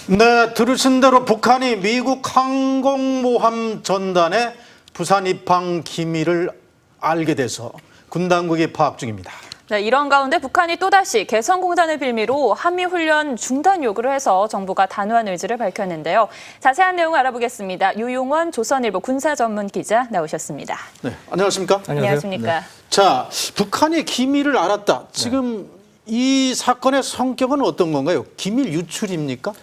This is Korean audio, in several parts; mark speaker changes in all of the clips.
Speaker 1: 네, 들으신 대로 북한이 미국 항공모함 전단의 부산 입항 기밀을 알게 돼서 군 당국이 파악 중입니다.
Speaker 2: 네, 이런 가운데 북한이 또다시 개성공단을 빌미로 한미훈련 중단 요구를 해서 정부가 단호한 의지를 밝혔는데요. 자세한 내용 알아보겠습니다. 유용원 조선일보 군사전문기자 나오셨습니다.
Speaker 1: 네, 안녕하십니까?
Speaker 2: 안녕하십니까?
Speaker 1: 네. 자, 북한이 기밀을 알았다. 지금 이 사건의 성격은 어떤 건가요? 기밀 유출입니까?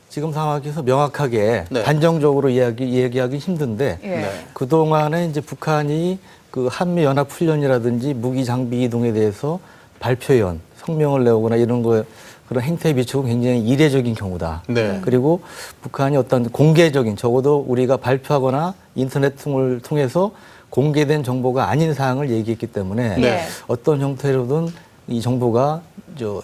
Speaker 3: 지금 상황에서 명확하게
Speaker 1: 네.
Speaker 3: 단정적으로 얘기하기 힘든데
Speaker 2: 예.
Speaker 3: 그동안에 이제 북한이 그 한미연합훈련이라든지 무기 장비 이동에 대해서 발표연, 성명을 내오거나 이런 거 그런 행태에 비추고 굉장히 이례적인 경우다.
Speaker 1: 네.
Speaker 3: 그리고 북한이 어떤 공개적인 적어도 우리가 발표하거나 인터넷 등을 통해서 공개된 정보가 아닌 사항을 얘기했기 때문에
Speaker 2: 네.
Speaker 3: 어떤 형태로든 이 정보가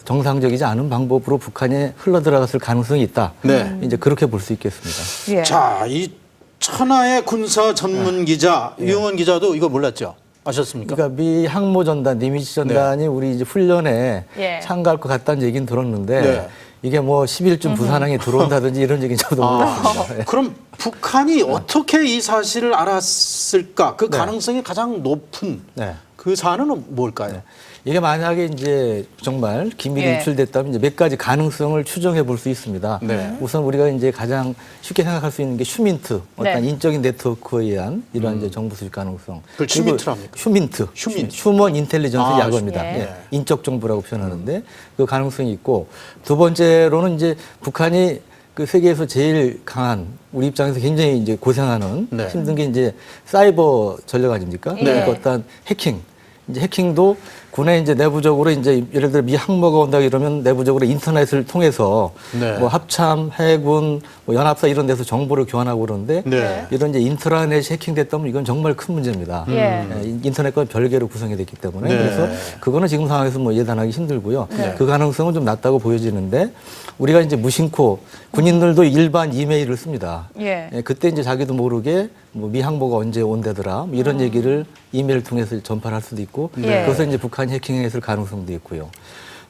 Speaker 3: 정상적이지 않은 방법으로 북한에 흘러들어갔을 가능성이 있다.
Speaker 1: 네.
Speaker 3: 이제 그렇게 볼 수 있겠습니다.
Speaker 2: 예.
Speaker 1: 자, 이 천하의 군사 전문 기자 유용원 기자도 이거 몰랐죠? 아셨습니까?
Speaker 3: 그러니까 미 항모 전단, 니미츠 전단이 우리 이제 훈련에
Speaker 2: 예.
Speaker 3: 참가할 것 같다는 얘기는 들었는데
Speaker 1: 네.
Speaker 3: 이게 뭐 10일쯤 부산항에 들어온다든지 이런 얘기는 저도 몰랐습니다. 예.
Speaker 1: 그럼 북한이 어떻게 이 사실을 알았을까? 그 가능성이 가장 높은
Speaker 3: 네.
Speaker 1: 그 사안은 뭘까요?
Speaker 3: 이게 만약에 이제 정말 기밀이
Speaker 2: 예.
Speaker 3: 유출됐다면 이제 몇 가지 가능성을 추정해 볼 수 있습니다.
Speaker 1: 네.
Speaker 3: 우선 우리가 이제 가장 쉽게 생각할 수 있는 게 휴민트, 어떤
Speaker 2: 네.
Speaker 3: 인적인 네트워크에 의한 이러한 이제 정보 수집 가능성.
Speaker 1: 그걸
Speaker 3: 그리고
Speaker 1: 휴민트랍니까?
Speaker 3: 휴민트,
Speaker 1: 휴민트.
Speaker 3: 휴먼 인텔리전스
Speaker 1: 아,
Speaker 3: 약어입니다.
Speaker 2: 예.
Speaker 3: 예. 인적 정보라고 표현하는데 그 가능성이 있고 두 번째로는 이제 북한이 그 세계에서 제일 강한 우리 입장에서 굉장히 이제 고생하는
Speaker 1: 네.
Speaker 3: 힘든 게 이제 사이버 전력 아닙니까?
Speaker 2: 네.
Speaker 3: 그러니까 어떤 해킹. 이제 해킹도 군에 이제 내부적으로 이제 예를 들어 미 항모가 온다 이러면 내부적으로 인터넷을 통해서
Speaker 1: 네.
Speaker 3: 뭐 합참, 해군, 뭐 연합사 이런 데서 정보를 교환하고 그러는데
Speaker 1: 네.
Speaker 3: 이런 이제 인트라넷이 해킹됐다면 이건 정말 큰 문제입니다.
Speaker 2: 예.
Speaker 3: 인터넷과 별개로 구성이 됐기 때문에
Speaker 1: 네.
Speaker 3: 그래서 그거는 지금 상황에서 뭐 예단하기 힘들고요.
Speaker 2: 네.
Speaker 3: 그 가능성은 좀 낮다고 보여지는데 우리가 이제 무심코 군인들도 일반 이메일을 씁니다.
Speaker 2: 예.
Speaker 3: 그때 이제 자기도 모르게 뭐 미 항모가 언제 온다더라 뭐 이런 얘기를 이메일 통해서 전파를 할 수도 있고
Speaker 2: 네.
Speaker 3: 그것을 이제 북한이 해킹했을 가능성도 있고요.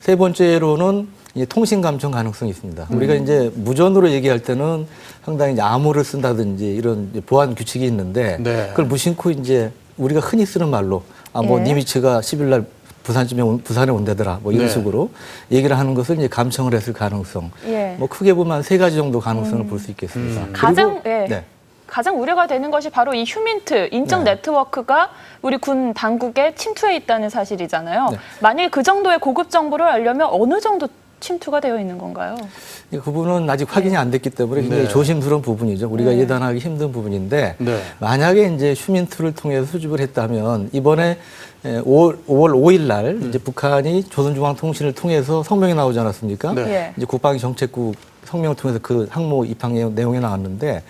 Speaker 3: 세 번째로는 이제 통신 감청 가능성이 있습니다. 우리가 이제 무전으로 얘기할 때는 상당히 이제 암호를 쓴다든지 이런 이제 보안 규칙이 있는데
Speaker 1: 네.
Speaker 3: 그걸 무심코 이제 우리가 흔히 쓰는 말로 뭐
Speaker 2: 예.
Speaker 3: 니미츠가 10일 날 부산에 온다더라 뭐 이런
Speaker 1: 네.
Speaker 3: 식으로 얘기를 하는 것을 이제 감청을 했을 가능성.
Speaker 2: 예.
Speaker 3: 뭐 크게 보면 한 세 가지 정도 가능성을 볼 수 있겠습니다.
Speaker 2: 가장
Speaker 3: 그리고,
Speaker 2: 예. 가장 우려가 되는 것이 바로 이 휴민트, 인적
Speaker 3: 네.
Speaker 2: 네트워크가 우리 군 당국에 침투해 있다는 사실이잖아요.
Speaker 3: 네.
Speaker 2: 만약에 그 정도의 고급 정보를 알려면 어느 정도 침투가 되어 있는 건가요?
Speaker 3: 이 부분은 아직 확인이 안 됐기 때문에 굉장히
Speaker 1: 네.
Speaker 3: 조심스러운 부분이죠. 우리가 예단하기 힘든 부분인데
Speaker 1: 네.
Speaker 3: 만약에 이제 휴민트를 통해서 수집을 했다면 이번에 5월 5일 날 이제 북한이 조선중앙통신을 통해서 성명이 나오지 않았습니까?
Speaker 1: 네.
Speaker 2: 예.
Speaker 3: 이제 국방정책국 성명을 통해서 그 항모 입항 내용이 나왔는데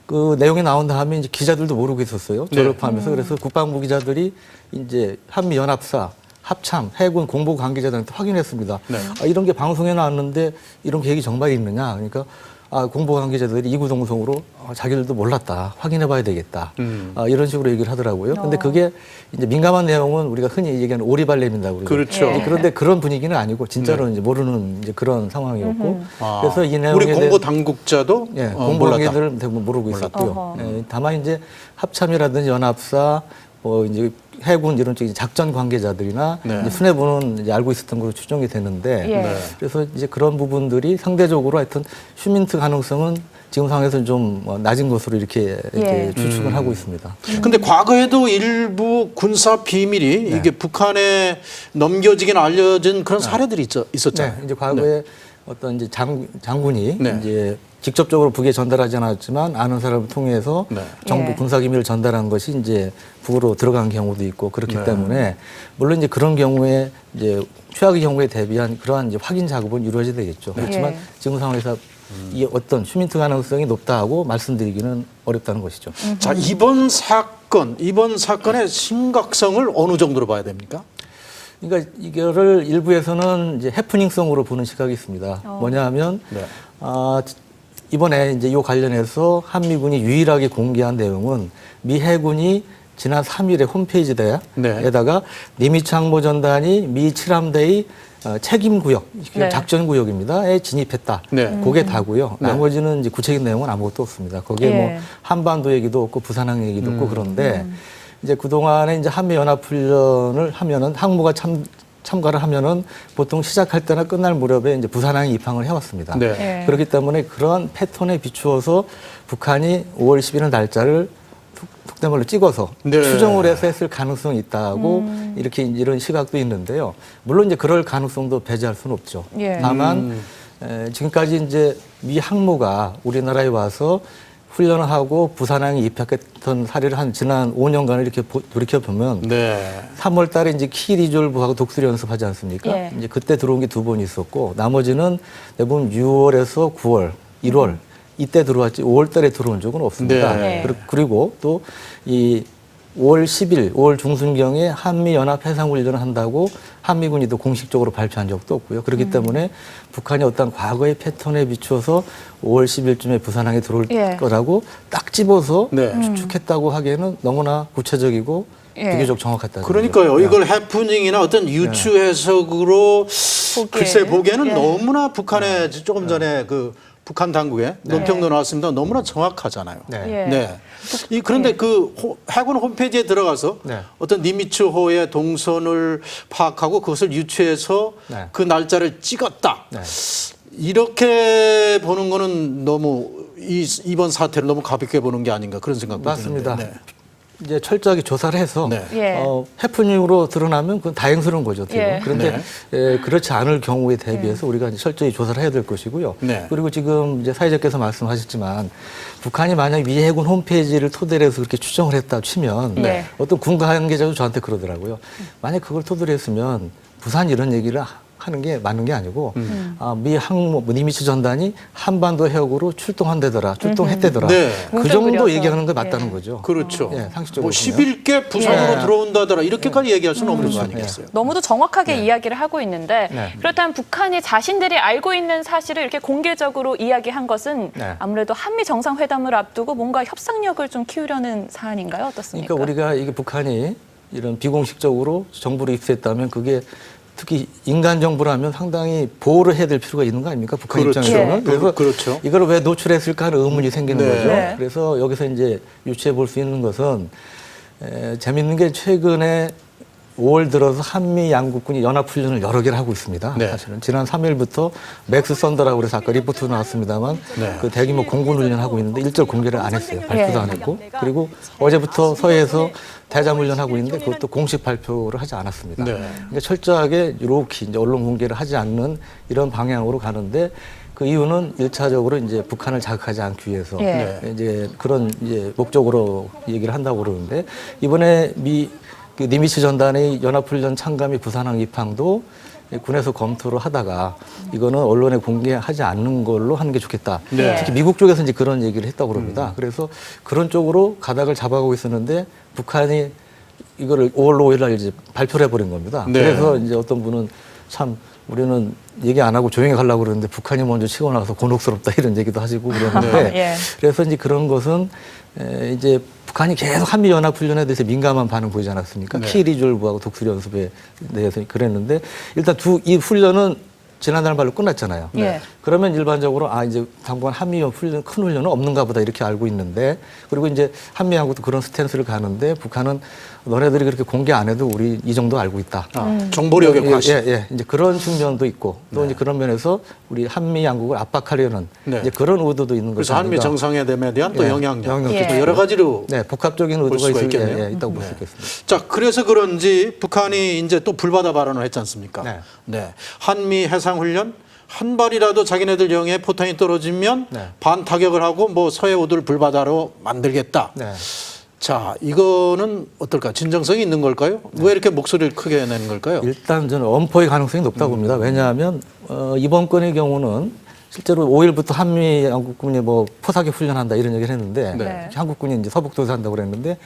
Speaker 3: 그 내용이 나온 다음에 이제 기자들도 모르고 있었어요.
Speaker 1: 네.
Speaker 3: 저를 포함해서. 그래서 국방부 기자들이 이제 한미연합사 합참, 해군 공보 관계자들한테 확인했습니다.
Speaker 1: 네.
Speaker 3: 이런 게 방송에 나왔는데 이런 계획이 정말 있느냐. 그러니까 공보 관계자들이 이구동성으로 자기들도 몰랐다. 확인해 봐야 되겠다. 이런 식으로 얘기를 하더라고요. 근데 그게 이제 민감한 내용은 우리가 흔히 얘기하는 오리발렘이라고 그러죠.
Speaker 1: 그렇죠.
Speaker 2: 예.
Speaker 3: 그런데 그런 분위기는 아니고 진짜로 이제 모르는 이제 그런 상황이었고 그래서 이 내용에
Speaker 1: 우리
Speaker 3: 대해
Speaker 1: 공보 당국자도
Speaker 3: 예,
Speaker 1: 몰랐다.
Speaker 3: 공보관계들은 대부분 모르고 있었고요.
Speaker 2: 어허.
Speaker 3: 예, 다만 이제 합참이라든지 연합사, 뭐 이제 해군 이런 쪽 작전 관계자들이나
Speaker 1: 네.
Speaker 3: 이제 수뇌부는 이제 알고 있었던 걸로 추정이 되는데
Speaker 2: 예.
Speaker 1: 네.
Speaker 3: 그래서 이제 그런 부분들이 상대적으로 하여튼 휴민트 가능성은 지금 상황에서는 좀 낮은 것으로 이렇게
Speaker 2: 예.
Speaker 3: 추측을 하고 있습니다.
Speaker 1: 근데 과거에도 일부 군사 비밀이 이게 북한에 넘겨지긴 알려진 그런 사례들이 있었잖아요.
Speaker 3: 네, 이제 과거에 어떤 이제 장군이
Speaker 1: 네.
Speaker 3: 이제 직접적으로 북에 전달하지 않았지만 아는 사람을 통해서
Speaker 1: 네.
Speaker 3: 정부
Speaker 2: 예.
Speaker 3: 군사 기밀을 전달한 것이 이제 북으로 들어간 경우도 있고 그렇기
Speaker 1: 네.
Speaker 3: 때문에 물론 이제 그런 경우에 이제 최악의 경우에 대비한 그러한 이제 확인 작업은 이루어져야 되겠죠. 그렇지만
Speaker 2: 예.
Speaker 3: 지금 상황에서 이 어떤 휴민트 가능성이 높다고 말씀드리기는 어렵다는 것이죠.
Speaker 1: 자, 이번 사건의 심각성을 어느 정도로 봐야 됩니까?
Speaker 3: 그러니까 이거를 일부에서는 이제 해프닝성으로 보는 시각이 있습니다. 뭐냐하면
Speaker 1: 네.
Speaker 3: 이번에 이제 이 관련해서 한미군이 유일하게 공개한 내용은 미 해군이 지난 3일에 홈페이지에다가
Speaker 1: 네.
Speaker 3: 니미츠 항모 전단이 미 7함대의 책임 구역,
Speaker 2: 네.
Speaker 3: 작전 구역입니다.에 진입했다.
Speaker 1: 네.
Speaker 3: 그게 다고요.
Speaker 1: 네.
Speaker 3: 나머지는 이제 구체적인 내용은 아무것도 없습니다. 거기에
Speaker 2: 예.
Speaker 3: 뭐 한반도 얘기도 없고 부산항 얘기도 없고 그런데 이제 그동안에 이제 한미연합훈련을 하면은 항모가 참가를 하면은 보통 시작할 때나 끝날 무렵에 이제 부산항에 입항을 해왔습니다.
Speaker 1: 네.
Speaker 2: 예.
Speaker 3: 그렇기 때문에 그러한 패턴에 비추어서 북한이 5월 10일 날짜를 속된 말로 찍어서
Speaker 1: 네.
Speaker 3: 추정을 해서 했을 가능성이 있다고 이렇게 이런 시각도 있는데요. 물론 이제 그럴 가능성도 배제할 수는 없죠.
Speaker 2: 예.
Speaker 3: 다만 지금까지 이제 미 항모가 우리나라에 와서 훈련을 하고 부산항에 입학했던 사례를 한 지난 5년간을 이렇게 돌이켜 보면
Speaker 1: 네.
Speaker 3: 3월 달에 이제 키리졸브하고 독수리 연습하지 않습니까?
Speaker 2: 예.
Speaker 3: 이제 그때 들어온 게 2번 있었고 나머지는 대부분 6월에서 9월, 1월 이때 들어왔지 5월 달에 들어온 적은 없습니다.
Speaker 1: 네.
Speaker 3: 그리고 또 이 5월 10일, 5월 중순경에 한미연합 해상훈련을 한다고 한미군이 또 공식적으로 발표한 적도 없고요. 그렇기 때문에 북한이 어떤 과거의 패턴에 비추어서 5월 10일쯤에 부산항에 들어올
Speaker 2: 예.
Speaker 3: 거라고 딱 집어서
Speaker 1: 네.
Speaker 3: 추측했다고 하기에는 너무나 구체적이고
Speaker 2: 예.
Speaker 3: 비교적 정확하다는
Speaker 1: 그러니까요.
Speaker 3: 거죠.
Speaker 1: 이걸 해프닝이나 어떤 유추 해석으로 글쎄 보기에는
Speaker 2: 예.
Speaker 1: 너무나 북한의 조금 전에 그 북한 당국의 논평도 나왔습니다. 너무나 정확하잖아요.
Speaker 3: 네.
Speaker 2: 예.
Speaker 1: 네. 그런데 그 해군 홈페이지에 들어가서
Speaker 3: 네.
Speaker 1: 어떤 니미츠호의 동선을 파악하고 그것을 유추해서
Speaker 3: 네.
Speaker 1: 그 날짜를 찍었다.
Speaker 3: 네.
Speaker 1: 이렇게 보는 거는 너무 이번 사태를 너무 가볍게 보는 게 아닌가 그런 생각도
Speaker 3: 맞습니다.
Speaker 1: 드는데. 네.
Speaker 3: 이제 철저하게 조사를 해서
Speaker 1: 네.
Speaker 2: 예.
Speaker 3: 해프닝으로 드러나면 그건 다행스러운 거죠. 어떻게 보면.
Speaker 2: 예.
Speaker 3: 그런데 그렇지 않을 경우에 대비해서 우리가 이제 철저히 조사를 해야 될 것이고요.
Speaker 1: 네.
Speaker 3: 그리고 지금 이제 사회자께서 말씀하셨지만 북한이 만약 미 해군 홈페이지를 토대로 해서 그렇게 추정을 했다 치면
Speaker 2: 네.
Speaker 3: 어떤 군 관계자도 저한테 그러더라고요. 만약 그걸 토대로 했으면 부산 이런 얘기를 하는 게 맞는 게 아니고 미 항모 니미츠 전단이 한반도 해역으로 출동했대더라.
Speaker 1: 네.
Speaker 3: 그 정도
Speaker 2: 뭉뚱그려서.
Speaker 3: 얘기하는 게 맞다는
Speaker 2: 예.
Speaker 3: 거죠.
Speaker 1: 그렇죠.
Speaker 3: 예, 상식적으로
Speaker 1: 뭐
Speaker 3: 보면.
Speaker 1: 11개 부산으로
Speaker 3: 예.
Speaker 1: 들어온다더라 이렇게까지 얘기할 수는 없는 거
Speaker 3: 그렇죠.
Speaker 1: 아니겠어요?
Speaker 2: 너무도 정확하게 이야기를 하고 있는데
Speaker 3: 네.
Speaker 2: 그렇다면 북한이 자신들이 알고 있는 사실을 이렇게 공개적으로 이야기한 것은
Speaker 3: 네.
Speaker 2: 아무래도 한미 정상회담을 앞두고 뭔가 협상력을 좀 키우려는 사안인가요? 어떻습니까?
Speaker 3: 그러니까 우리가 이게 북한이 이런 비공식적으로 정부로 입수했다면 그게 특히 인간 정부라면 상당히 보호를 해야 될 필요가 있는 거 아닙니까? 북한
Speaker 1: 그렇죠.
Speaker 3: 입장에서는.
Speaker 1: 예.
Speaker 3: 그래서
Speaker 1: 그렇죠.
Speaker 3: 이걸 왜 노출했을까 하는 의문이 생기는
Speaker 1: 네.
Speaker 3: 거죠.
Speaker 2: 네.
Speaker 3: 그래서 여기서 이제 유추해 볼 수 있는 것은 재밌는 게 최근에 5월 들어서 한미 양국군이 연합훈련을 여러 개를 하고 있습니다.
Speaker 1: 네.
Speaker 3: 사실은 지난 3일부터 맥스 썬더라고 그래서 아까 리포트 나왔습니다만
Speaker 1: 네.
Speaker 3: 그 대규모 공군훈련 하고 있는데 일절 공개를 안 했어요. 발표도
Speaker 2: 예.
Speaker 3: 안 했고 그리고 어제부터 서해에서 대잠훈련 하고 있는데 그것도 공식 발표를 하지 않았습니다.
Speaker 1: 네.
Speaker 3: 그러니까 철저하게 이렇게 이제 언론 공개를 하지 않는 이런 방향으로 가는데 그 이유는 일차적으로 이제 북한을 자극하지 않기 위해서
Speaker 2: 예.
Speaker 3: 이제 그런 이제 목적으로 얘기를 한다고 그러는데 이번에 그 니미츠 전단의 연합훈련 참가및 부산항 입항도 군에서 검토를 하다가 이거는 언론에 공개하지 않는 걸로 하는 게 좋겠다.
Speaker 1: 네.
Speaker 3: 특히 미국 쪽에서 이제 그런 얘기를 했다고 그럽니다. 그래서 그런 쪽으로 가닥을 잡아가고 있었는데 북한이 이거를 5월 5일 날 이제 발표를 해버린 겁니다.
Speaker 1: 네.
Speaker 3: 그래서 이제 어떤 분은 참 우리는 얘기 안 하고 조용히 가려고 그러는데 북한이 먼저 치고 나가서 곤혹스럽다 이런 얘기도 하시고 그러는데
Speaker 2: 예.
Speaker 3: 그래서 이제 그런 것은 이제 북한이 계속 한미연합훈련에 대해서 민감한 반응 보이지 않았습니까?
Speaker 1: 네.
Speaker 3: 키리졸브하고 독수리 연습에 대해서 그랬는데 일단 이 훈련은 지난달 말로 끝났잖아요.
Speaker 2: 예.
Speaker 3: 그러면 일반적으로 이제 당분간 한미 훈련 큰 훈련은 없는가 보다 이렇게 알고 있는데 그리고 이제 한미하고도 그런 스탠스를 가는데 북한은 너네들이 그렇게 공개 안 해도 우리 이 정도 알고 있다.
Speaker 1: 정보력의 과시.
Speaker 3: 예. 이제 그런 측면도 있고 또 이제 그런 면에서 우리 한미 양국을 압박하려는
Speaker 1: 네.
Speaker 3: 이제 그런 의도도 있는 것이
Speaker 1: 그래서 한미
Speaker 3: 아닌가.
Speaker 1: 정상회담에 대한 또
Speaker 3: 예,
Speaker 1: 영향력,
Speaker 3: 영향력.
Speaker 1: 또 여러 가지로.
Speaker 3: 네, 복합적인
Speaker 1: 볼
Speaker 3: 의도가
Speaker 1: 수가 있겠네요.
Speaker 3: 있다고 볼 수 있겠습니다.
Speaker 1: 자, 그래서 그런지 북한이 이제 또 불바다 발언을 했지 않습니까?
Speaker 3: 네.
Speaker 1: 한미 해상훈련 한 발이라도 자기네들 영해에 포탄이 떨어지면
Speaker 3: 네.
Speaker 1: 반타격을 하고 뭐 서해 오들 불바다로 만들겠다.
Speaker 3: 네.
Speaker 1: 자, 이거는 어떨까? 진정성이 있는 걸까요? 왜 이렇게 목소리를 크게 내는 걸까요?
Speaker 3: 일단 저는 엄포의 가능성이 높다고 봅니다. 왜냐하면 이번 건의 경우는 실제로 5일부터 한미 양국군이 뭐 포사기 훈련한다 이런 얘기를 했는데
Speaker 2: 네.
Speaker 3: 한국군이 이제 서북도에서 한다고 그랬는데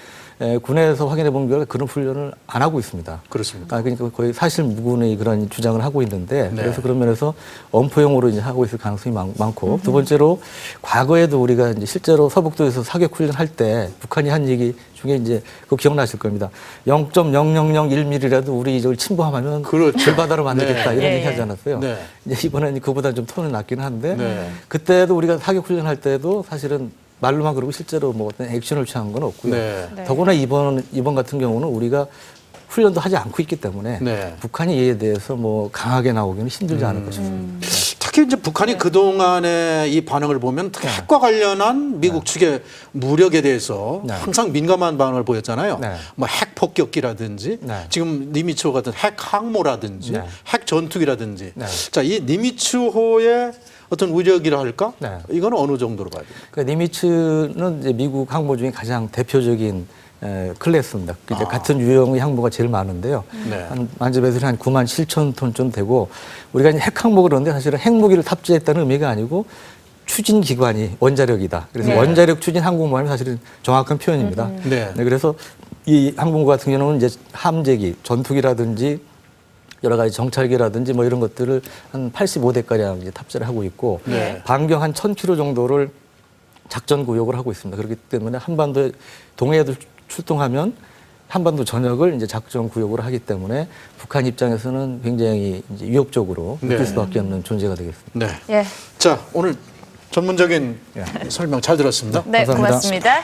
Speaker 3: 군에서 확인해 본 결과 그런 훈련을 안 하고 있습니다.
Speaker 1: 그렇습니다.
Speaker 3: 그러니까 거의 사실 무근의 그런 주장을 하고 있는데
Speaker 1: 네.
Speaker 3: 그래서 그런 면에서 엄포용으로 이제 하고 있을 가능성이 많고 두 번째로 과거에도 우리가 이제 실제로 서북도에서 사격 훈련할 때 북한이 한 얘기 중에 이제 그거 기억나실 겁니다. 0.0001mm라도 우리 이걸 침범하면
Speaker 1: 그렇죠.
Speaker 3: 길바다로 만들겠다
Speaker 1: 네.
Speaker 3: 이런
Speaker 2: 예,
Speaker 3: 얘기
Speaker 2: 예.
Speaker 3: 하지 않았어요.
Speaker 1: 네.
Speaker 3: 이제 이번에는 그보다 좀 톤은 낮긴 한데
Speaker 1: 네.
Speaker 3: 그때도 우리가 사격 훈련할 때도 사실은 말로만 그러고 실제로 뭐 어떤 액션을 취한 건 없고요.
Speaker 1: 네.
Speaker 2: 네.
Speaker 3: 더구나 이번 같은 경우는 우리가 훈련도 하지 않고 있기 때문에
Speaker 1: 네.
Speaker 3: 북한이 이에 대해서 뭐 강하게 나오기는 힘들지 않을까 싶습니다.
Speaker 1: 특히 이제 북한이 그동안의 이 반응을 보면 핵과 관련한 미국 측의 무력에 대해서
Speaker 3: 네.
Speaker 1: 항상 민감한 반응을 보였잖아요.
Speaker 3: 네.
Speaker 1: 뭐 핵 폭격기라든지
Speaker 3: 네.
Speaker 1: 지금 니미츠호 같은 핵 항모라든지
Speaker 3: 네.
Speaker 1: 핵 전투기라든지
Speaker 3: 네.
Speaker 1: 자, 이 니미츠호의 어떤 우력이라 할까?
Speaker 3: 네.
Speaker 1: 이거는 어느 정도로 봐야 됩니까?
Speaker 3: 그러니까 니미츠는 이제 미국 항모 중에 가장 대표적인 클래스입니다. 이제 같은 유형의 항모가 제일 많은데요.
Speaker 1: 네.
Speaker 3: 한 만재배설이 한 9만 7천 톤 좀 되고 우리가 이제 핵 항모 그러는데 사실은 핵무기를 탑재했다는 의미가 아니고 추진 기관이 원자력이다. 그래서
Speaker 2: 네.
Speaker 3: 원자력 추진 항공모함이 사실은 정확한 표현입니다.
Speaker 1: 네.
Speaker 3: 네, 그래서 이 항공모 같은 경우는 이제 함재기, 전투기라든지 여러 가지 정찰기라든지 뭐 이런 것들을 한 85대가량 이제 탑재를 하고 있고
Speaker 1: 네.
Speaker 3: 반경 한 1000km 정도를 작전 구역을 하고 있습니다. 그렇기 때문에 한반도 동해에도 출동하면 한반도 전역을 이제 작전 구역으로 하기 때문에 북한 입장에서는 굉장히 이제 위협적으로
Speaker 1: 네.
Speaker 3: 느낄 수밖에 없는 존재가 되겠습니다.
Speaker 1: 네.
Speaker 2: 예.
Speaker 1: 자, 오늘 전문적인
Speaker 3: 예.
Speaker 1: 설명 잘 들었습니다.
Speaker 2: 네,
Speaker 3: 감사합니다.
Speaker 2: 고맙습니다.